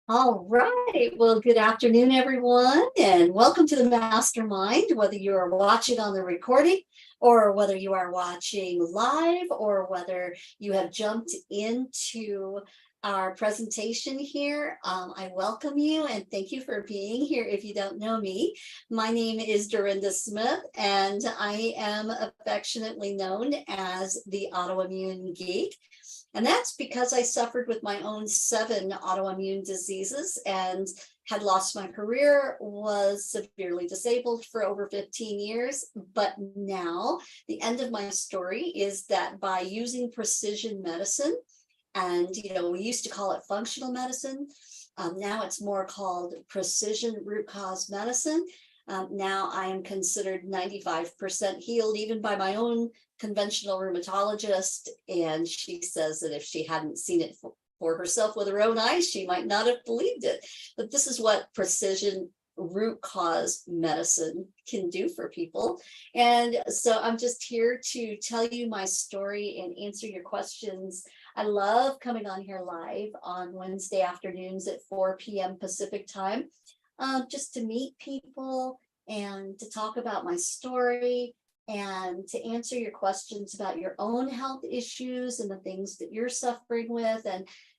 All right. Well, good afternoon, everyone, and welcome to the Mastermind, whether you are watching on the recording or whether you are watching live or whether you have jumped into our presentation here. I welcome you and thank you for being here. If you don't know me, my name is Dorinda Smith, and I am affectionately known as the Autoimmune Geek. And that's because I suffered with my own 7 autoimmune diseases and had lost my career, was severely disabled for over 15 years. But now the end of my story is that by using precision medicine, and we used to call it functional medicine, now it's more called precision root cause medicine. Now I am considered 95% healed, even by my own conventional rheumatologist. And she says that if she hadn't seen it for herself with her own eyes, she might not have believed it. But this is what precision root cause medicine can do for people. And so I'm just here to tell you my story and answer your questions. I love coming on here live on Wednesday afternoons at 4 p.m. Pacific time, just to meet people and to talk about my story and to answer your questions about your own health issues and the things that you're suffering with,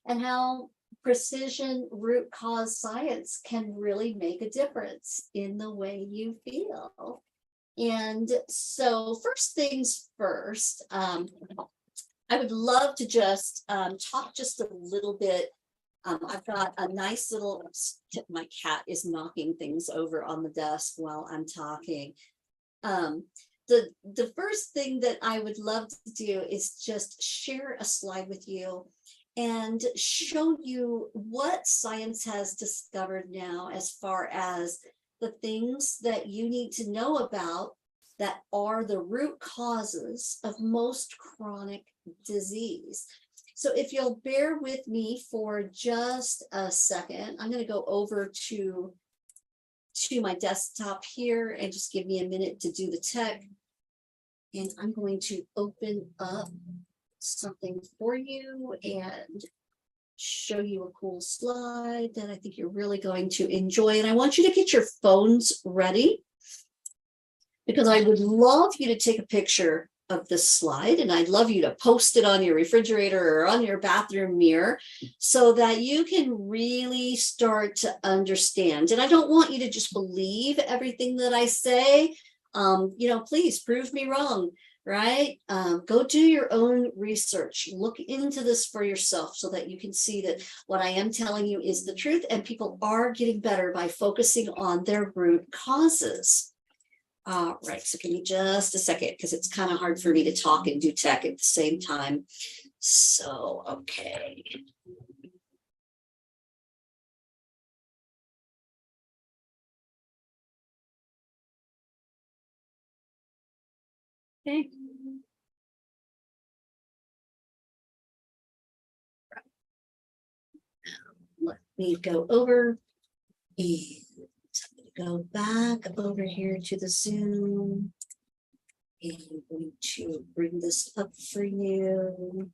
and how precision root cause science can really make a difference in the way you feel. And so first things first, I would love to just talk just a little bit. I've got a nice little, my cat is knocking things over on the desk while I'm talking. The first thing that I would love to do is just share a slide with you and show you what science has discovered now as far as the things that you need to know about that are the root causes of most chronic disease. So if you'll bear with me for just a second, I'm going to go over to my desktop here and just give me a minute to do the tech. And I'm going to open up something for you and show you a cool slide that I think you're really going to enjoy. And I want you to get your phones ready, because I would love you to take a picture of this slide, and I'd love you to post it on your refrigerator or on your bathroom mirror so that you can really start to understand. And I don't want you to just believe everything that I say. Please prove me wrong, right? Go do your own research. Look into this for yourself so that you can see that what I am telling you is the truth, and people are getting better by focusing on their root causes. All right, so give me just a second, because it's kind of hard for me to talk and do tech at the same time. So, okay. Okay. Let me go over and go back over here to the Zoom. And I'm going to bring this up for you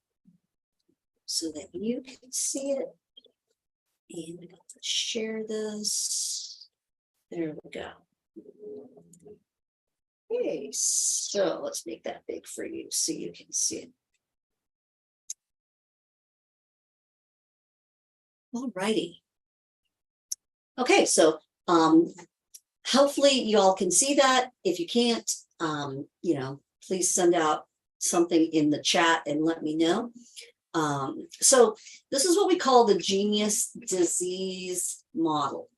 so that you can see it. And I'm going to share this. There we go. Okay, so let's make that big for you so you can see it. All righty. Okay, so hopefully you all can see that. If you can't, please send out something in the chat and let me know. So this is what we call the genius disease model.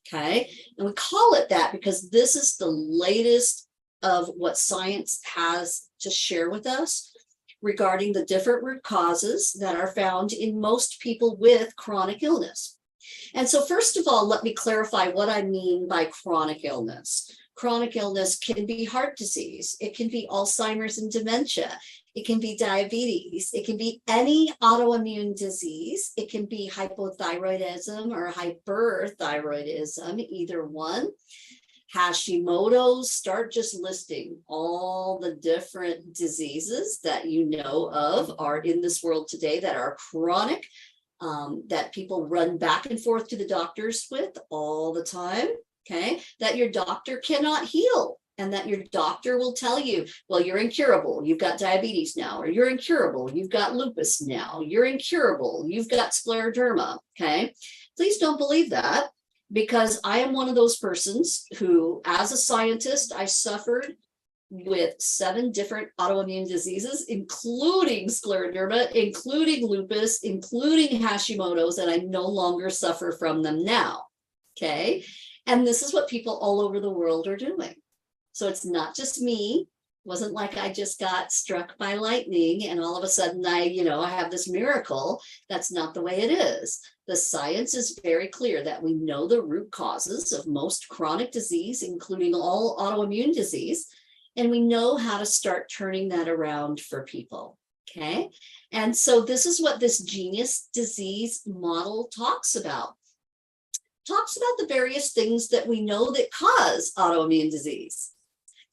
Okay, and we call it that because this is the latest of what science has to share with us regarding the different root causes that are found in most people with chronic illness. And so first of all, let me clarify what I mean by chronic illness. Chronic illness can be heart disease. It can be Alzheimer's and dementia. It can be diabetes. It can be any autoimmune disease. It can be hypothyroidism or hyperthyroidism, either one. Hashimoto's, start just listing all the different diseases that you know of are in this world today that are chronic. that people run back and forth to the doctors with all the time, okay, that your doctor cannot heal. And that your doctor will tell you, well, you're incurable, you've got diabetes now, or you're incurable, you've got lupus now, you're incurable, you've got scleroderma, okay? Please don't believe that, because I am one of those persons who, as a scientist, I suffered with 7 different autoimmune diseases, including scleroderma, including lupus, including Hashimoto's, and I no longer suffer from them now, okay? And this is what people all over the world are doing. So it's not just me. It wasn't like I just got struck by lightning and all of a sudden I have this miracle. That's not the way it is. The science is very clear that we know the root causes of most chronic disease, including all autoimmune disease, and we know how to start turning that around for people, okay? And so this is what this genius disease model talks about. Talks about the various things that we know that cause autoimmune disease.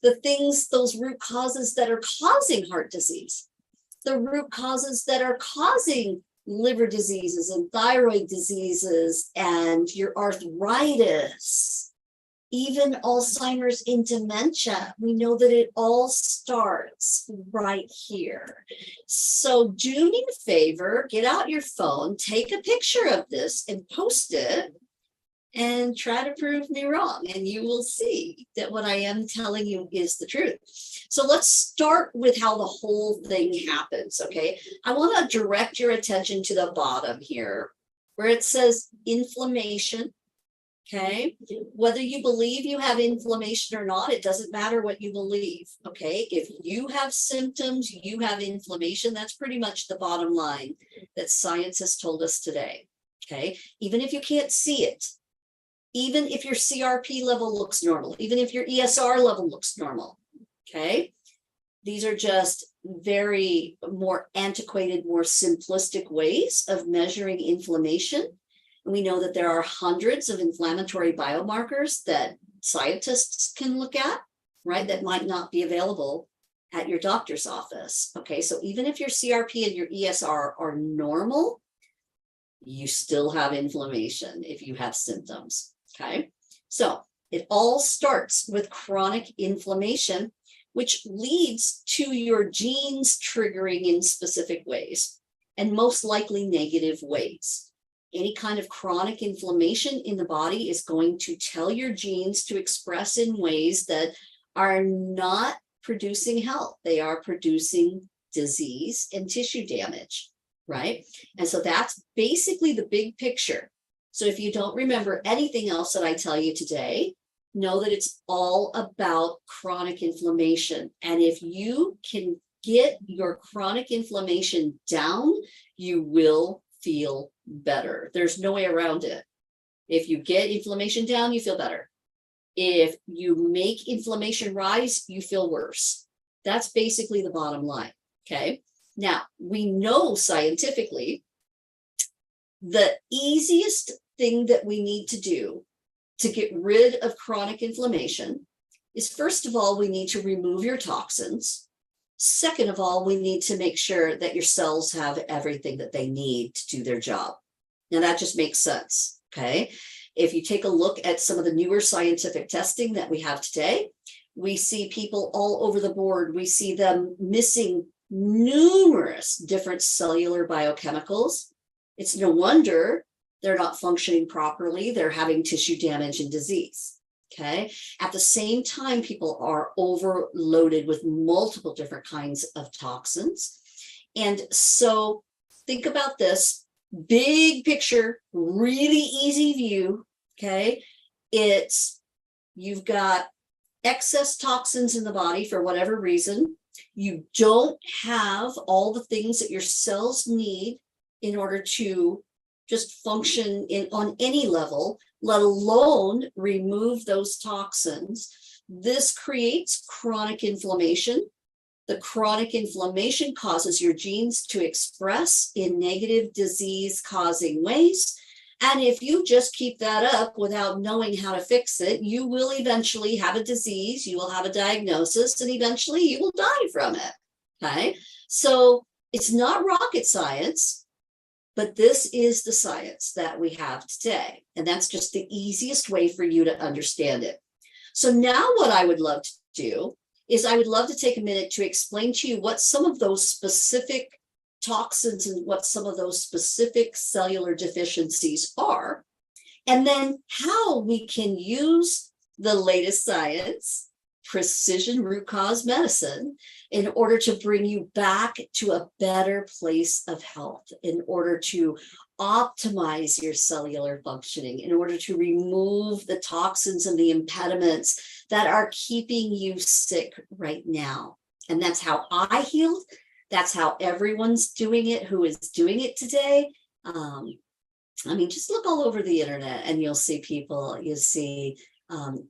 The things, those root causes that are causing heart disease, the root causes that are causing liver diseases and thyroid diseases and your arthritis, even Alzheimer's and dementia. We know that it all starts right here. So do me a favor, get out your phone, take a picture of this and post it, and try to prove me wrong, and you will see that what I am telling you is the truth. So let's start with how the whole thing happens, okay? I want to direct your attention to the bottom here, where it says inflammation, okay? Whether you believe you have inflammation or not, it doesn't matter what you believe, okay? If you have symptoms, you have inflammation. That's pretty much the bottom line that science has told us today, okay? Even if you can't see it, even if your CRP level looks normal, even if your ESR level looks normal, okay? These are just very more antiquated, more simplistic ways of measuring inflammation. And we know that there are hundreds of inflammatory biomarkers that scientists can look at, right? That might not be available at your doctor's office, okay? So even if your CRP and your ESR are normal, you still have inflammation if you have symptoms. Okay, so it all starts with chronic inflammation, which leads to your genes triggering in specific ways, and most likely negative ways. Any kind of chronic inflammation in the body is going to tell your genes to express in ways that are not producing health. They are producing disease and tissue damage, right? And so that's basically the big picture. So if you don't remember anything else that I tell you today, know that it's all about chronic inflammation. And if you can get your chronic inflammation down, you will feel better. There's no way around it. If you get inflammation down, you feel better. If you make inflammation rise, you feel worse. That's basically the bottom line, okay? Now, we know scientifically the easiest thing that we need to do to get rid of chronic inflammation is, first of all, we need to remove your toxins. Second of all, we need to make sure that your cells have everything that they need to do their job. Now that just makes sense, okay? If you take a look at some of the newer scientific testing that we have today, we see people all over the board. We see them missing numerous different cellular biochemicals. It's no wonder they're not functioning properly. They're having tissue damage and disease, okay? At the same time, people are overloaded with multiple different kinds of toxins. And so think about this big picture, really easy view, okay? It's, you've got excess toxins in the body for whatever reason. You don't have all the things that your cells need in order to just function on any level, let alone remove those toxins. This creates chronic inflammation. The chronic inflammation causes your genes to express in negative disease-causing ways. And if you just keep that up without knowing how to fix it, you will eventually have a disease, you will have a diagnosis, and eventually you will die from it, okay? So it's not rocket science. But this is the science that we have today. And that's just the easiest way for you to understand it. So now what I would love to do is I would love to take a minute to explain to you what some of those specific toxins and what some of those specific cellular deficiencies are, and then how we can use the latest science, precision root cause medicine, in order to bring you back to a better place of health, in order to optimize your cellular functioning, in order to remove the toxins and the impediments that are keeping you sick right now. And that's how I healed. That's how everyone's doing it who is doing it today. I mean, just look all over the internet and you'll see people, you'll see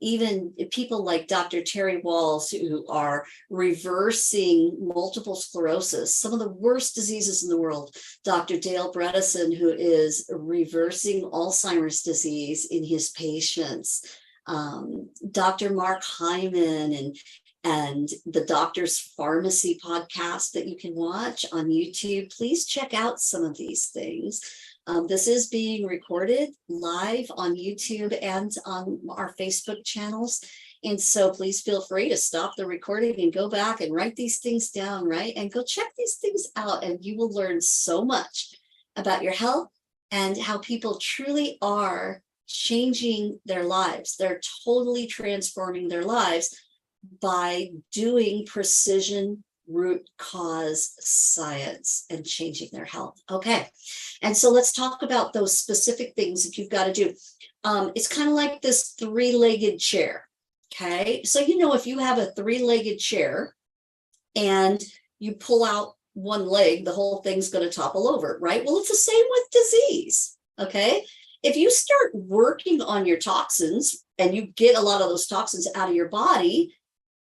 even people like Dr. Terry Walls, who are reversing multiple sclerosis, some of the worst diseases in the world. Dr. Dale Bredesen, who is reversing Alzheimer's disease in his patients. Dr. Mark Hyman and the Doctor's Pharmacy podcast that you can watch on YouTube. Please check out some of these things. This is being recorded live on YouTube and on our Facebook channels. And so please feel free to stop the recording and go back and write these things down, right? And go check these things out, and you will learn so much about your health and how people truly are changing their lives. They're totally transforming their lives by doing precision root cause science and changing their health. Okay. And so let's talk about those specific things that you've got to do. It's kind of like this three-legged chair. Okay. So, if you have a three-legged chair and you pull out one leg, the whole thing's going to topple over, right? Well, it's the same with disease. Okay. If you start working on your toxins and you get a lot of those toxins out of your body,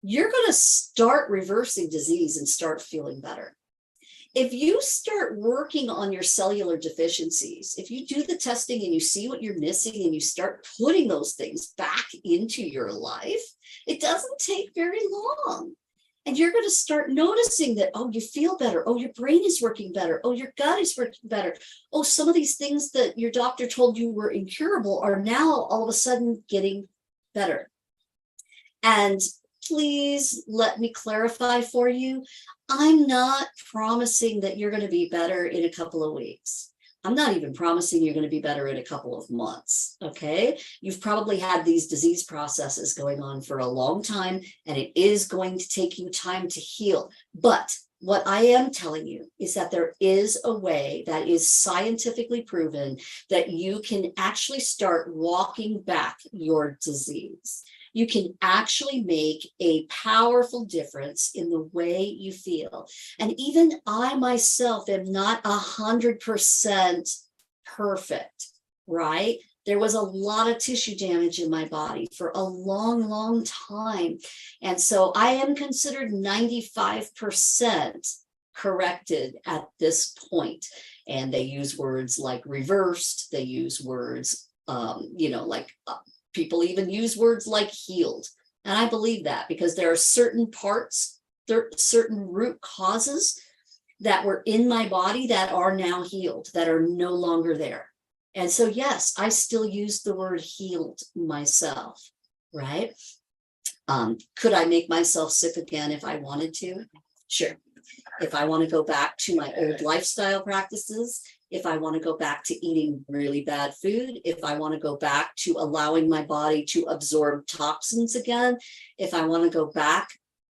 you're going to start reversing disease and start feeling better. If you start working on your cellular deficiencies, if you do the testing and you see what you're missing and you start putting those things back into your life, it doesn't take very long. And you're going to start noticing that, oh, you feel better. Oh, your brain is working better. Oh, your gut is working better. Oh, some of these things that your doctor told you were incurable are now all of a sudden getting better. And please let me clarify for you. I'm not promising that you're going to be better in a couple of weeks. I'm not even promising you're going to be better in a couple of months. Okay. You've probably had these disease processes going on for a long time, and it is going to take you time to heal. But what I am telling you is that there is a way that is scientifically proven that you can actually start walking back your disease. You can actually make a powerful difference in the way you feel. And even I myself am not 100% perfect, right? There was a lot of tissue damage in my body for a long, long time. And so I am considered 95% corrected at this point. And they use words like reversed. They use words, people even use words like healed. And I believe that because there are certain parts, certain root causes that were in my body that are now healed, that are no longer there. And so, yes, I still use the word healed myself, right? Could I make myself sick again if I wanted to? Sure. If I want to go back to my old lifestyle practices, if I want to go back to eating really bad food, if I want to go back to allowing my body to absorb toxins again, if I want to go back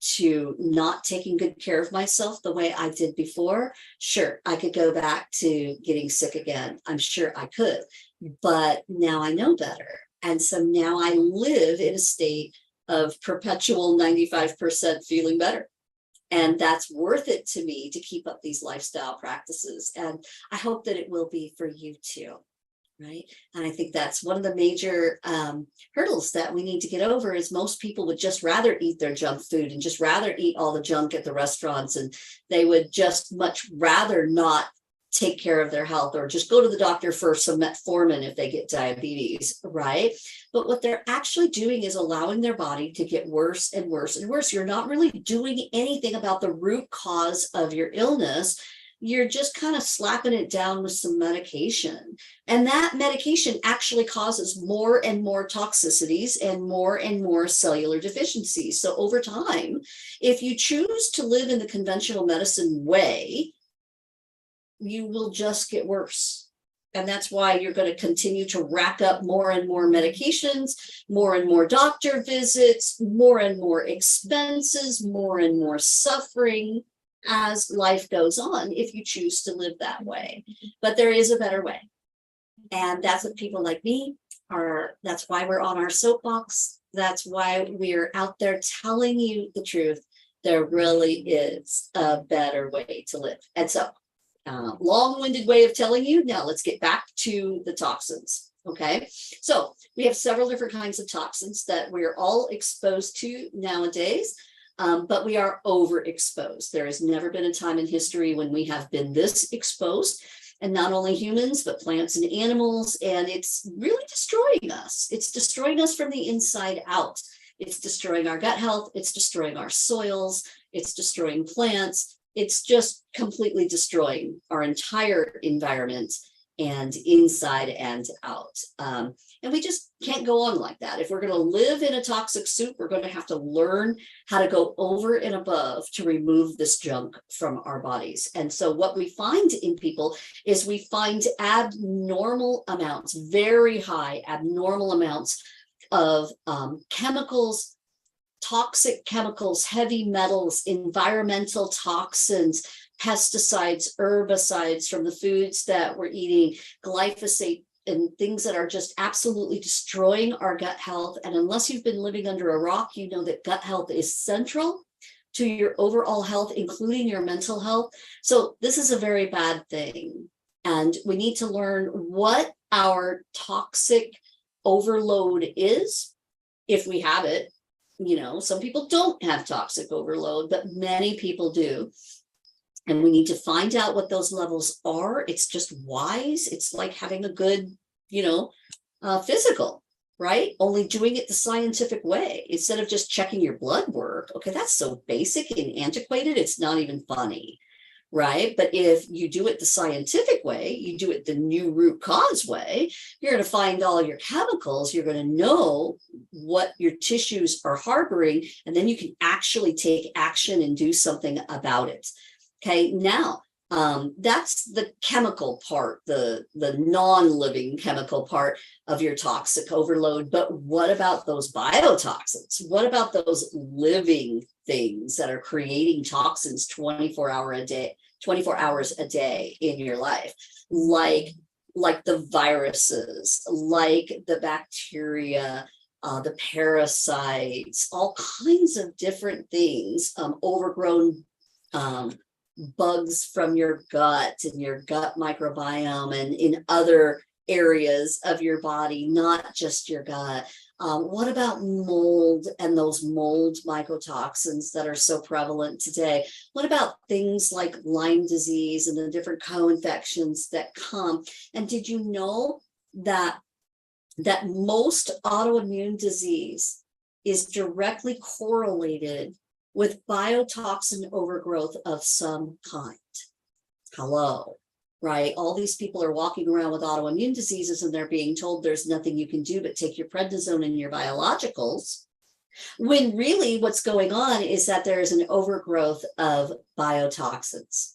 to not taking good care of myself the way I did before, sure, I could go back to getting sick again. I'm sure I could, but now I know better. And so now I live in a state of perpetual 95% feeling better. And that's worth it to me to keep up these lifestyle practices. And I hope that it will be for you too, right? And I think that's one of the major hurdles that we need to get over is most people would just rather eat their junk food and just rather eat all the junk at the restaurants. And they would just much rather not take care of their health or just go to the doctor for some metformin if they get diabetes, right? But what they're actually doing is allowing their body to get worse and worse and worse. You're not really doing anything about the root cause of your illness. you're just kind of slapping it down with some medication. And that medication actually causes more and more toxicities and more cellular deficiencies. So over time, if you choose to live in the conventional medicine way, you will just get worse. And that's why you're going to continue to rack up more and more medications, more and more doctor visits, more and more expenses, more and more suffering as life goes on, if you choose to live that way. But there is a better way. And that's what people like me are. That's why we're on our soapbox. That's why we're out there telling you the truth. There really is a better way to live. And so, long-winded way of telling you. Now let's get back to the toxins. Okay, so we have several different kinds of toxins that we're all exposed to nowadays, but we are overexposed. There has never been a time in history when we have been this exposed, and not only humans, but plants and animals, and it's really destroying us. It's destroying us from the inside out. It's destroying our gut health. It's destroying our soils. It's destroying plants. It's just completely destroying our entire environment and inside and out. And we just can't go on like that. If we're going to live in a toxic soup, we're going to have to learn how to go over and above to remove this junk from our bodies. And so what we find in people is we find abnormal amounts, very high abnormal amounts of chemicals, toxic chemicals, heavy metals, environmental toxins, pesticides, herbicides from the foods that we're eating, glyphosate, and things that are just absolutely destroying our gut health. And unless you've been living under a rock, you know that gut health is central to your overall health, including your mental health. So this is a very bad thing. And we need to learn what our toxic overload is, if we have it. You know, some people don't have toxic overload, but many people do. And we need to find out what those levels are. It's just wise. It's like having a good, physical, right? Only doing it the scientific way instead of just checking your blood work. Okay, that's so basic and antiquated. It's not even funny, right? But if you do it the scientific way, you do it the new root cause way, you're going to find all your chemicals, you're going to know what your tissues are harboring, and then you can actually take action and do something about it. Okay, now that's the chemical part, the non-living chemical part of your toxic overload. But what about those biotoxins? What about those living things that are creating toxins 24 hours a day in your life, like the viruses, like the bacteria, the parasites, all kinds of different things, overgrown bugs from your gut and your gut microbiome and in other areas of your body, not just your gut. What about mold and those mold mycotoxins that are so prevalent today? What about things like Lyme disease and the different co-infections that come? And did you know that most autoimmune disease is directly correlated with biotoxin overgrowth of some kind? Hello. Right? All these people are walking around with autoimmune diseases and they're being told there's nothing you can do but take your prednisone and your biologicals, when really what's going on is that there is an overgrowth of biotoxins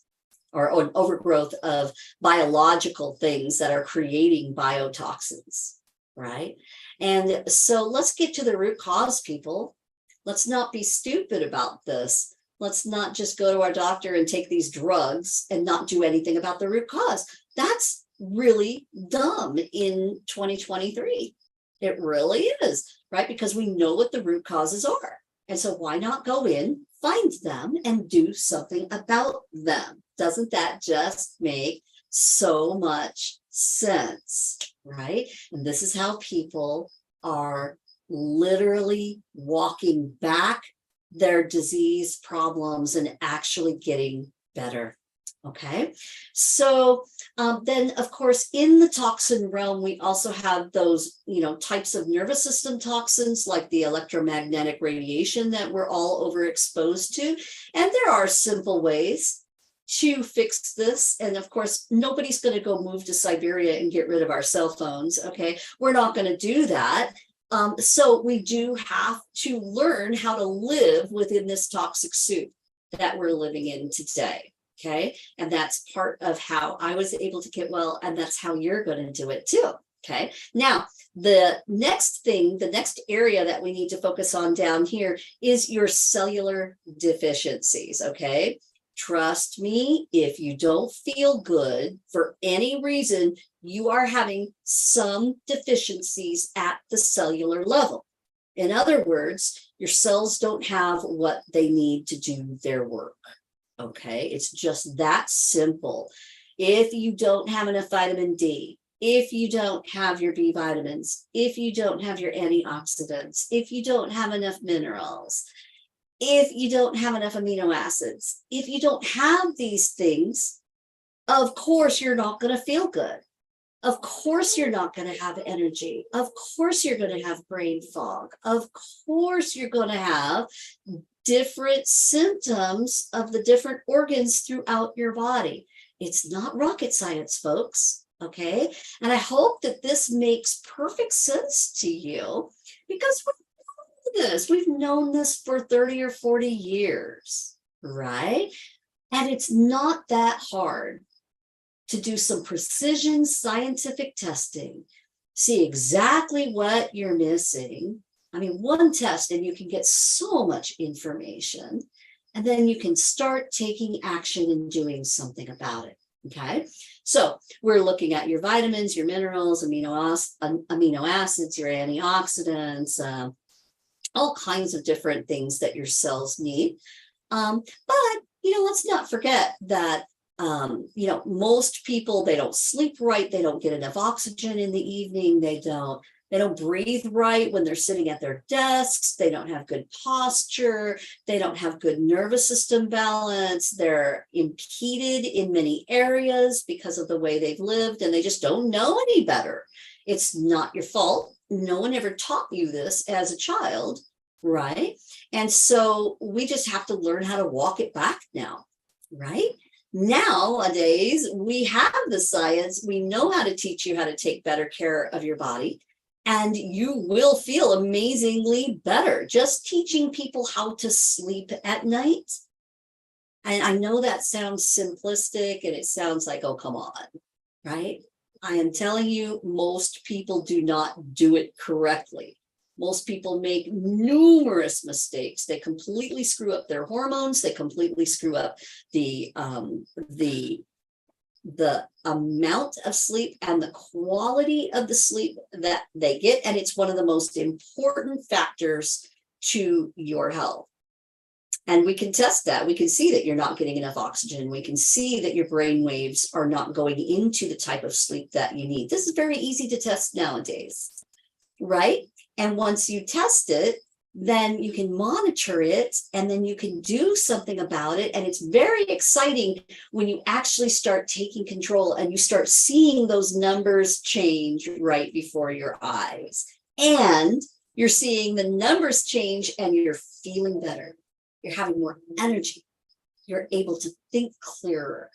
or an overgrowth of biological things that are creating biotoxins, right? And so let's get to the root cause, people. Let's not be stupid about this. Let's not just go to our doctor and take these drugs and not do anything about the root cause. That's really dumb in 2023. It really is, right? Because we know what the root causes are. And so why not go in, find them, and do something about them? Doesn't that just make so much sense, right? And this is how people are literally walking back their disease problems and actually getting better. Okay, so then of course in the toxin realm we also have those types of nervous system toxins like the electromagnetic radiation that we're all overexposed to. And there are simple ways to fix this. And of course, nobody's going to go move to Siberia and get rid of our cell phones. Okay, we're not going to do that. So we do have to learn how to live within this toxic soup that we're living in today. Okay, and that's part of how I was able to get well, and that's how you're going to do it too. Okay, now the next thing, the next area that we need to focus on down here is your cellular deficiencies. Okay, trust me, if you don't feel good for any reason, you are having some deficiencies at the cellular level. In other words, your cells don't have what they need to do their work. Okay, it's just that simple. If you don't have enough vitamin D, if you don't have your B vitamins, if you don't have your antioxidants, if you don't have enough minerals, if you don't have enough amino acids, if you don't have these things, of course, you're not going to feel good. Of course, you're not going to have energy. Of course, you're going to have brain fog. Of course, you're going to have different symptoms of the different organs throughout your body. It's not rocket science, folks. Okay. And I hope that this makes perfect sense to you, because we've known this for 30 or 40 years, right? And it's not that hard to do some precision scientific testing, see exactly what you're missing. I mean, one test and you can get so much information, and then you can start taking action and doing something about it. Okay, so we're looking at your vitamins, your minerals, amino acids, your antioxidants, all kinds of different things that your cells need. But, let's not forget that, most people, they don't sleep right. They don't get enough oxygen in the evening. They don't breathe right when they're sitting at their desks. They don't have good posture. They don't have good nervous system balance. They're impeded in many areas because of the way they've lived, and they just don't know any better. It's not your fault. No one ever taught you this as a child, right? And so we just have to learn how to walk it back now, right? Nowadays, we have the science. We know how to teach you how to take better care of your body, and you will feel amazingly better just teaching people how to sleep at night. And I know that sounds simplistic and it sounds like, oh, come on, right? I am telling you, most people do not do it correctly. Most people make numerous mistakes. They completely screw up their hormones. They completely screw up the amount of sleep and the quality of the sleep that they get. And it's one of the most important factors to your health. And we can test that. We can see that you're not getting enough oxygen. We can see that your brain waves are not going into the type of sleep that you need. This is very easy to test nowadays, right? And once you test it, then you can monitor it, and then you can do something about it. And it's very exciting when you actually start taking control and you start seeing those numbers change right before your eyes. And you're seeing the numbers change and you're feeling better. You're having more energy. You're able to think clearer.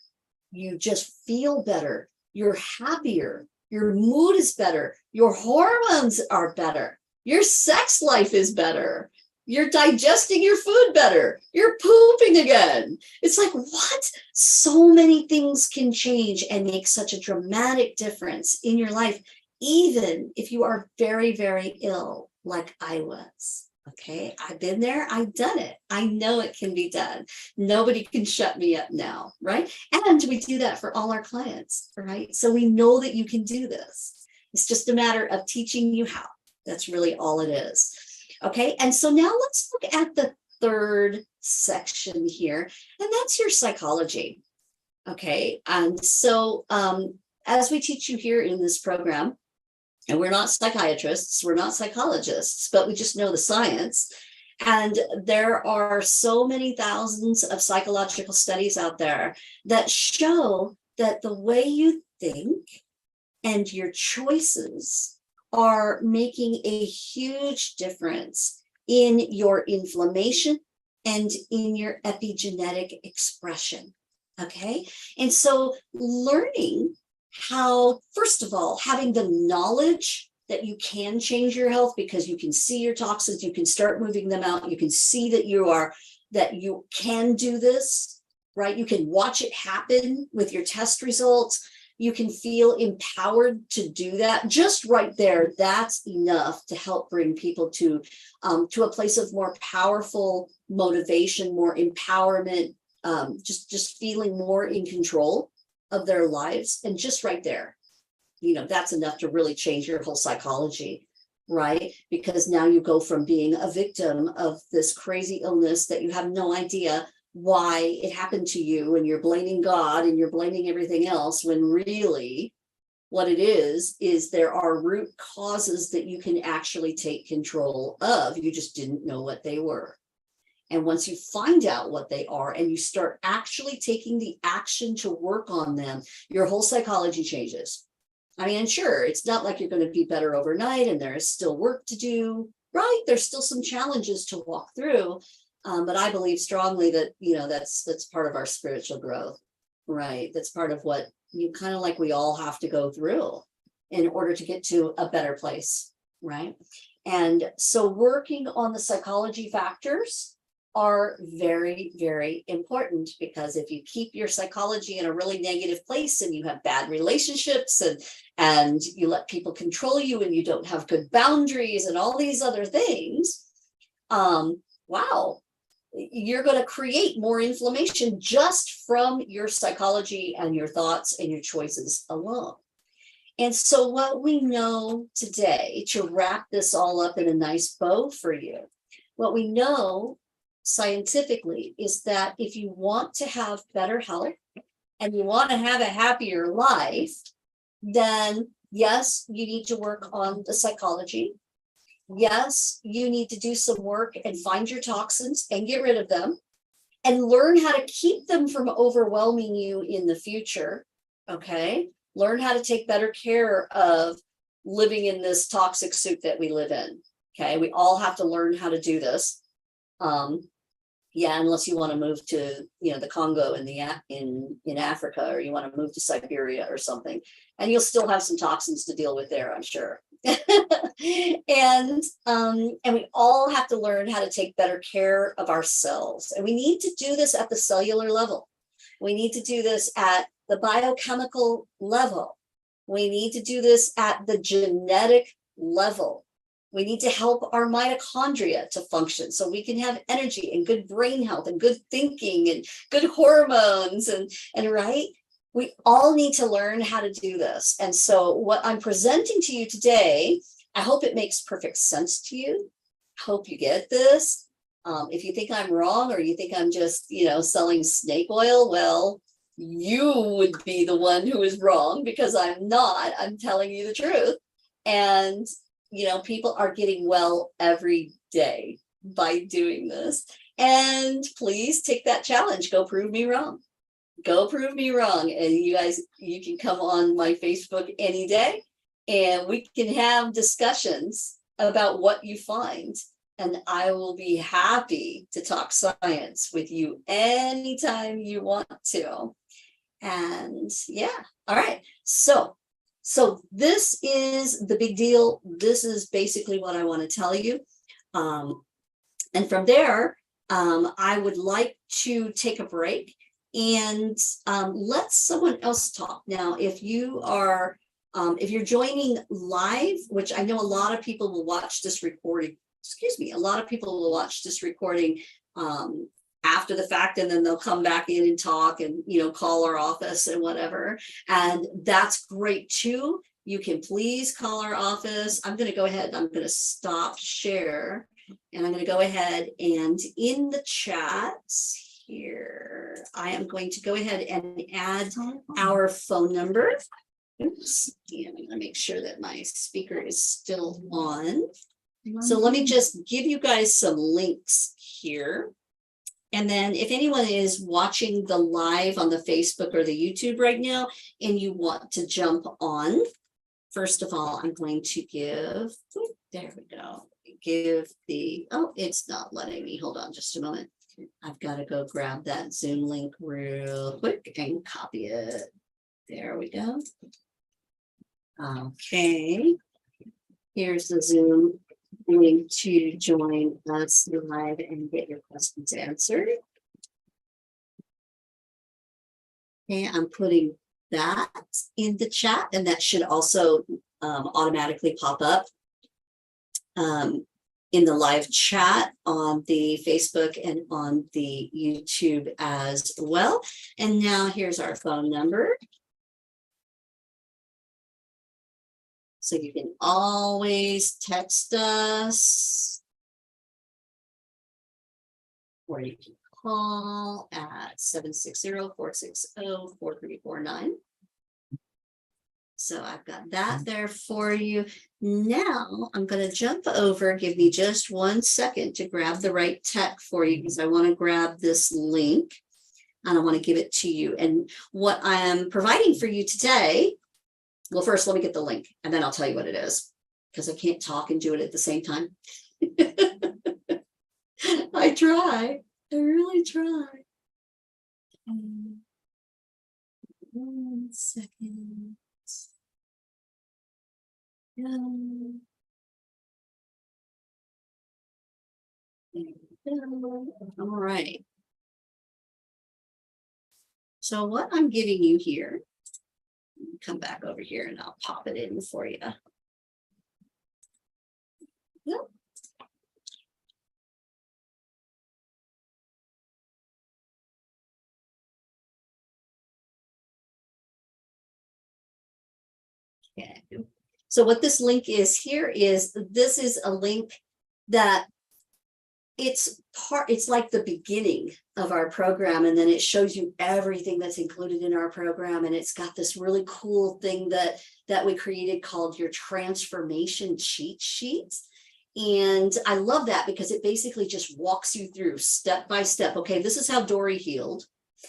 You just feel better. You're happier. Your mood is better. Your hormones are better. Your sex life is better. You're digesting your food better. You're pooping again. It's like, what? So many things can change and make such a dramatic difference in your life, even if you are very, very ill, like I was. Okay, I've been there, I've done it. I know it can be done. Nobody can shut me up now, right? And we do that for all our clients, right? So we know that you can do this. It's just a matter of teaching you how. That's really all it is. Okay, and so now let's look at the third section here, and that's your psychology. Okay, and so as we teach you here in this program, and we're not psychiatrists, we're not psychologists, but we just know the science. And there are so many thousands of psychological studies out there that show that the way you think and your choices are making a huge difference in your inflammation and in your epigenetic expression. Okay. And so learning how, first of all, having the knowledge that you can change your health because you can see your toxins, you can start moving them out, you can see that you can do this, right? You can watch it happen with your test results. You can feel empowered to do that. Just right there, that's enough to help bring people to a place of more powerful motivation, more empowerment, just feeling more in control of their lives. And just right there, that's enough to really change your whole psychology, right? Because now you go from being a victim of this crazy illness that you have no idea why it happened to you, and you're blaming God and you're blaming everything else, when really what it is there are root causes that you can actually take control of. You just didn't know what they were. And once you find out what they are and you start actually taking the action to work on them, your whole psychology changes. I mean, sure, it's not like you're going to be better overnight, and there is still work to do, right? There's still some challenges to walk through. But I believe strongly that, that's part of our spiritual growth, right? That's part of what kind of like we all have to go through in order to get to a better place, right? And so working on the psychology factors are very, very important, because if you keep your psychology in a really negative place and you have bad relationships and you let people control you and you don't have good boundaries and all these other things, wow, you're going to create more inflammation just from your psychology and your thoughts and your choices alone. And so what we know today, to wrap this all up in a nice bow for you, what we know scientifically is that if you want to have better health and you want to have a happier life, then yes, you need to work on the psychology. Yes, you need to do some work and find your toxins and get rid of them and learn how to keep them from overwhelming you in the future. Okay. Learn how to take better care of living in this toxic soup that we live in. Okay. We all have to learn how to do this. Unless you want to move to, the Congo in Africa, or you want to move to Siberia or something, and you'll still have some toxins to deal with there, I'm sure. And we all have to learn how to take better care of ourselves. And we need to do this at the cellular level. We need to do this at the biochemical level. We need to do this at the genetic level. We need to help our mitochondria to function so we can have energy and good brain health and good thinking and good hormones and right? We all need to learn how to do this. And so what I'm presenting to you today, I hope it makes perfect sense to you. I hope you get this. If you think I'm wrong, or you think I'm just, selling snake oil, well, you would be the one who is wrong, because I'm not. I'm telling you the truth. And people are getting well every day by doing this. And please take that challenge. Go prove me wrong. Go prove me wrong. And you guys, you can come on my Facebook any day and we can have discussions about what you find. And I will be happy to talk science with you anytime you want to. And all right. So this is the big deal. This is basically what I want to tell you. And from there, I would like to take a break and let someone else talk. Now, if you're joining live, which I know a lot of people will watch this recording, a lot of people will watch this recording after the fact, and then they'll come back in and talk and, call our office and whatever. And that's great too. You can please call our office. I'm going to go ahead. I'm going to stop share, and I'm going to go ahead and in the chats here, I am going to go ahead and add our phone number. Oops. And I'm going to make sure that my speaker is still on. So let me just give you guys some links here. And then if anyone is watching the live on the Facebook or the YouTube right now, and you want to jump on, first of all, I'm going to give, there we go, it's not letting me, hold on just a moment. I've got to go grab that Zoom link real quick and copy it. There we go. Okay. Here's the Zoom link to join us live and get your questions answered. Okay, I'm putting that in the chat, and that should also automatically pop up in the live chat on the Facebook and on the YouTube as well. And now here's our phone number. So you can always text us, or you can call at 760-460-4349. So I've got that there for you. Now I'm going to jump over. Give me just 1 second to grab the right tech for you, because I want to grab this link and I want to give it to you. And what I am providing for you today, well, first, let me get the link and then I'll tell you what it is, because I can't talk and do it at the same time. I try. I really try. 1 second. All right. So what I'm giving you here, come back over here and I'll pop it in for you. Yep. Okay. So what this link is here is, this is a link that it's like the beginning of our program, and then it shows you everything that's included in our program, and it's got this really cool thing that we created called your transformation cheat sheet. And I love that because it basically just walks you through step by step. Okay, this is how Dory healed.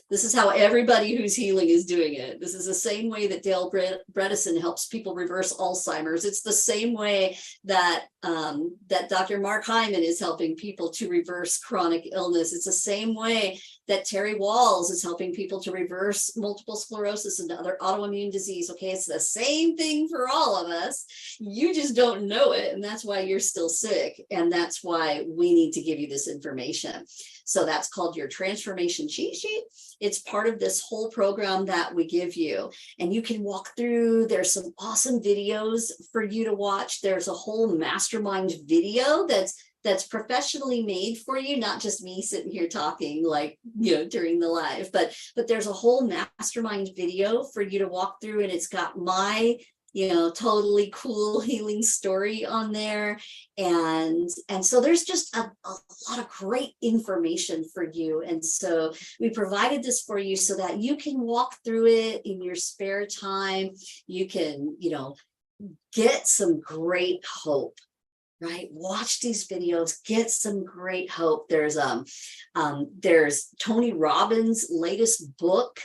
This is how everybody who's healing is doing it. This is the same way that Dale Bredesen helps people reverse Alzheimer's. It's the same way that that Dr. Mark Hyman is helping people to reverse chronic illness. It's the same way that Terry Walls is helping people to reverse multiple sclerosis and other autoimmune disease. Okay, it's the same thing for all of us. You just don't know it, and that's why you're still sick, and that's why we need to give you this information. So that's called your transformation cheat sheet. It's part of this whole program that we give you, and you can walk through. There's some awesome videos for you to watch. There's a whole mastermind video that's professionally made for you, not just me sitting here talking like, during the live, but there's a whole mastermind video for you to walk through, and it's got my totally cool healing story on there. And so there's just a lot of great information for you. And so we provided this for you so that you can walk through it in your spare time. You can, get some great hope. Right? Watch these videos, get some great hope. There's Tony Robbins' latest book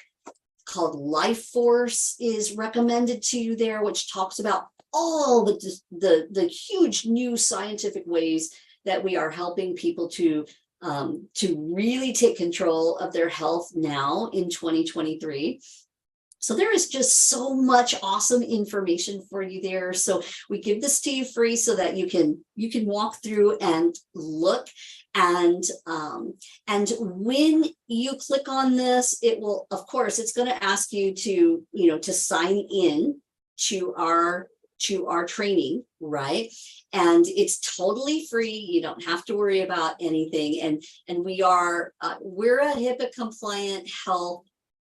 called Life Force is recommended to you there, which talks about all the huge new scientific ways that we are helping people to really take control of their health now in 2023. So there is just so much awesome information for you there. So we give this to you free so that you can walk through and look. And when you click on this, it will, of course, it's going to ask you to sign in to our training, right? And it's totally free. You don't have to worry about anything. And we're a HIPAA compliant health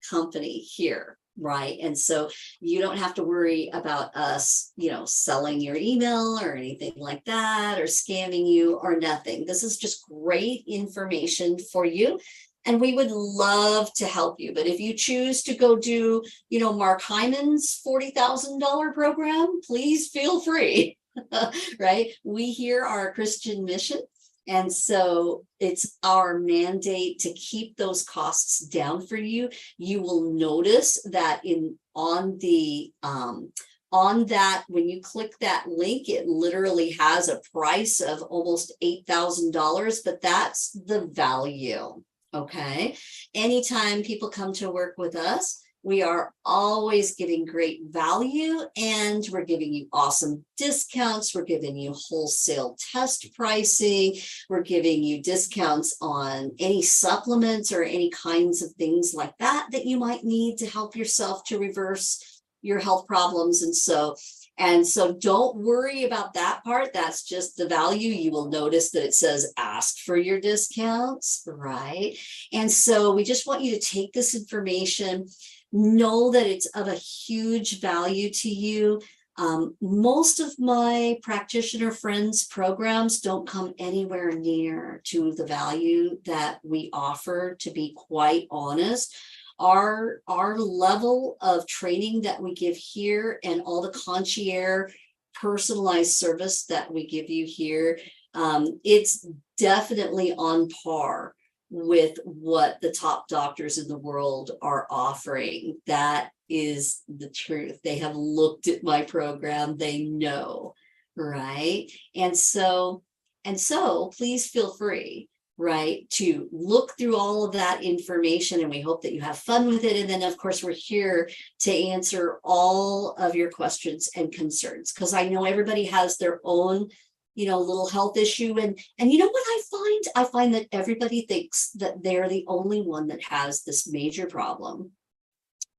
company here. Right. And so you don't have to worry about us, selling your email or anything like that, or scamming you or nothing. This is just great information for you. And we would love to help you. But if you choose to go do, Mark Hyman's $40,000 program, please feel free. Right. We here are a Christian mission. And so it's our mandate to keep those costs down for you. You will notice that on that, when you click that link, it literally has a price of almost $8,000, but that's the value. Okay. Anytime people come to work with us, we are always giving great value, and we're giving you awesome discounts. We're giving you wholesale test pricing. We're giving you discounts on any supplements or any kinds of things like that that you might need to help yourself to reverse your health problems. And so don't worry about that part. That's just the value. You will notice that it says ask for your discounts, right? And so we just want you to take this information, know that it's of a huge value to you. Most of my practitioner friends' programs don't come anywhere near to the value that we offer, to be quite honest. Our level of training that we give here and all the concierge personalized service that we give you here, it's definitely on par with what the top doctors in the world are offering. That is the truth. They have looked at my program, they know, right? And so please feel free, right, to look through all of that information, and we hope that you have fun with it. And then of course we're here to answer all of your questions and concerns, because I know everybody has their own little health issue. And you know what I find that everybody thinks that they're the only one that has this major problem,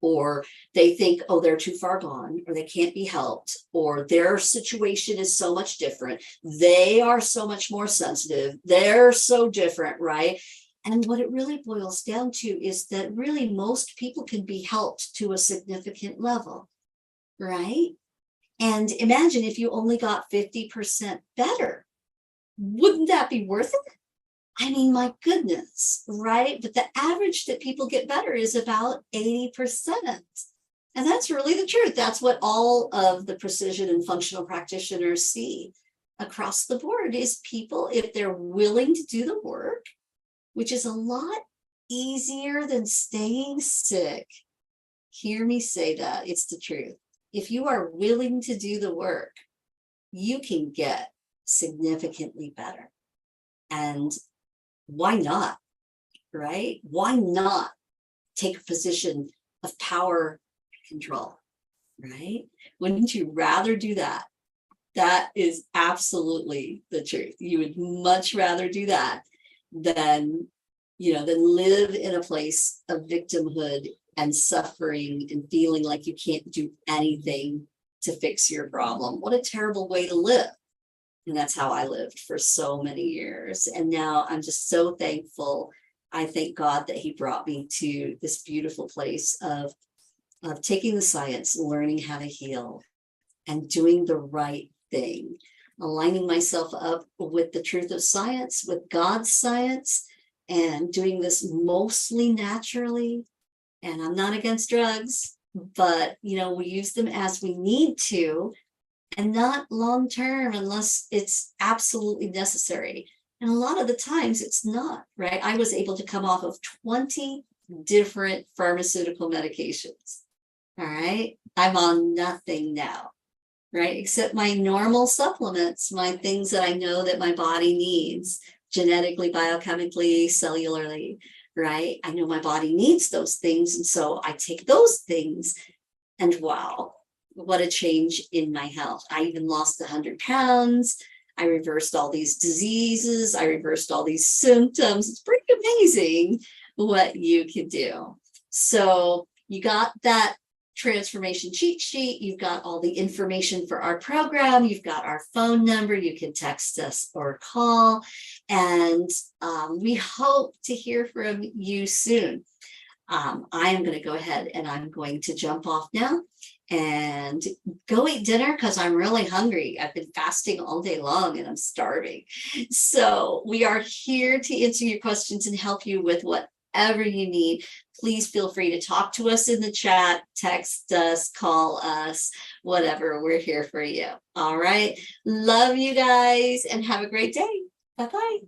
or they think, oh, they're too far gone, or they can't be helped, or their situation is so much different, they are so much more sensitive, they're so different, right? And what it really boils down to is that really most people can be helped to a significant level, right? And imagine if you only got 50% better. Wouldn't that be worth it? I mean, my goodness, right? But the average that people get better is about 80%. And that's really the truth. That's what all of the precision and functional practitioners see across the board, is people, if they're willing to do the work, which is a lot easier than staying sick. Hear me say that. It's the truth. If you are willing to do the work, you can get significantly better. And why not, right? Why not take a position of power and control, right? Wouldn't you rather do that? That is absolutely the truth. You would much rather do that than live in a place of victimhood and suffering and feeling like you can't do anything to fix your problem. What a terrible way to live. And that's how I lived for so many years. And now I'm just so thankful. I thank God that he brought me to this beautiful place of taking the science, learning how to heal, and doing the right thing, aligning myself up with the truth of science, with God's science, and doing this mostly naturally. And I'm not against drugs, but we use them as we need to, and not long term unless it's absolutely necessary. And a lot of the times it's not, right? I was able to come off of 20 different pharmaceutical medications. All right. I'm on nothing now, right? Except my normal supplements, my things that I know that my body needs genetically, biochemically, cellularly, right? I know my body needs those things. And so I take those things, and wow, what a change in my health. I even lost 100 pounds. I reversed all these diseases. I reversed all these symptoms. It's pretty amazing what you can do. So you got that transformation cheat sheet. You've got all the information for our program. You've got our phone number. You can text us or call. And we hope to hear from you soon. I am going to go ahead and I'm going to jump off now and go eat dinner because I'm really hungry. I've been fasting all day long and I'm starving. So we are here to answer your questions and help you with whatever you need. Please feel free to talk to us in the chat, text us, call us, whatever. We're here for you. All right. Love you guys and have a great day. Bye-bye.